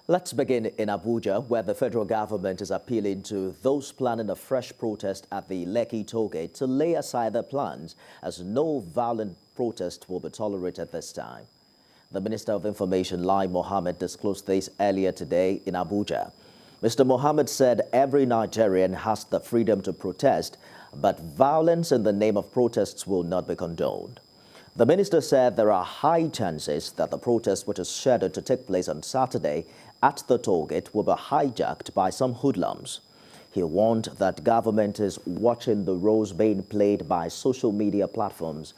Let's begin in Abuja, where the federal government is appealing to those planning a fresh protest at the Lekki Tollgate to lay aside their plans, as no violent protest will be tolerated this time. The Minister of Information, Lai Mohammed, disclosed this earlier today in Abuja. Mr. Mohammed said every Nigerian has the freedom to protest, but violence in the name of protests will not be condoned. The minister said there are high chances that the protest, which is scheduled to take place on Saturday at the Tollgate, will be hijacked by some hoodlums. He warned that government is watching the roles being played by social media platforms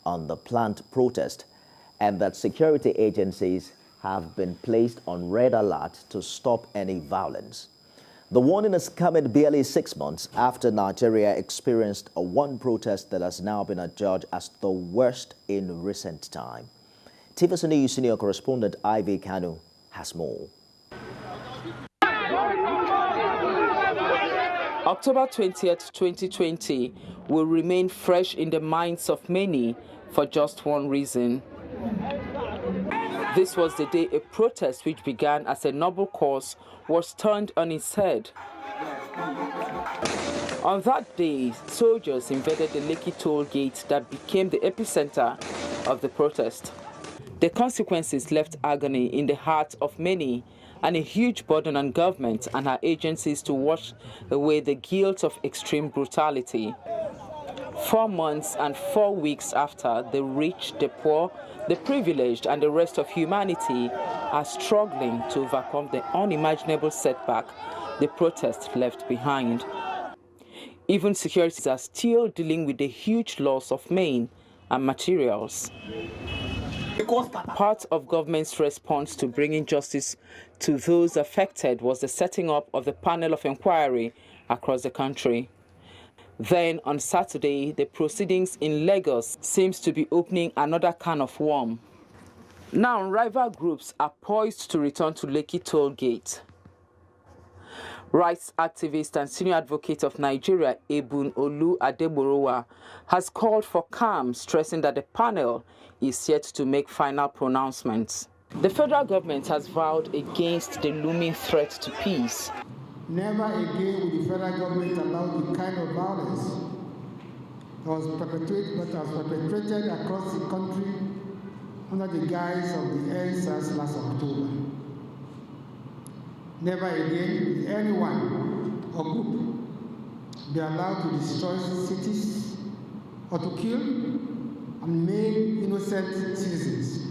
on the planned protest, and that security agencies have been placed on red alert to stop any violence. The warning is coming barely 6 months after Nigeria experienced one protest that has now been adjudged as the worst in recent time. TVC News senior correspondent Ivy Kanu has more. October 20th, 2020 will remain fresh in the minds of many for just one reason. This was the day a protest which began as a noble cause was turned on its head. On that day, soldiers invaded the Lekki toll gate that became the epicenter of the protest. The consequences left agony in the hearts of many and a huge burden on government and her agencies to wash away the guilt of extreme brutality. 4 months and 4 weeks after, the rich, the poor, the privileged, and the rest of humanity are struggling to overcome the unimaginable setback the protest left behind. Even securities are still dealing with the huge loss of men and materials. Part of government's response to bringing justice to those affected was the setting up of the panel of inquiry across the country. Then, on Saturday, the proceedings in Lagos seems to be opening another can of worms. Now, rival groups are poised to return to Lekki Tollgate. Rights activist and senior advocate of Nigeria, Ebun Olu Adeborowa, has called for calm, stressing that the panel is yet to make final pronouncements. The federal government has vowed against the looming threat to peace. Never again will the federal government allow the kind of violence that was perpetrated across the country under the guise of the NSAS last October. Never again will anyone or group be allowed to destroy cities or to kill and maim innocent citizens,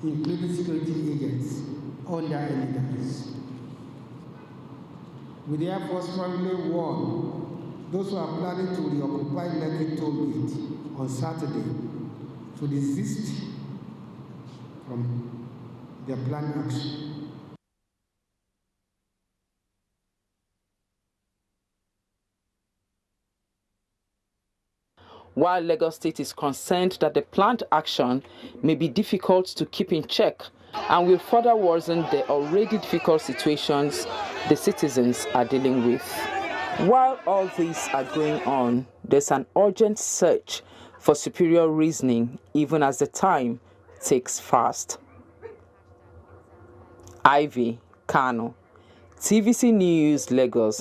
including security agents, under any guise. We therefore strongly warn those who are planning to reoccupy Lekki Tollgate on Saturday to desist from their planned action. While Lagos State is concerned that the planned action may be difficult to keep in check and will further worsen the already difficult situations the citizens are dealing with. While all these are going on, there's an urgent search for superior reasoning, even as the time ticks fast. Ivy Kano, TVC News, Lagos.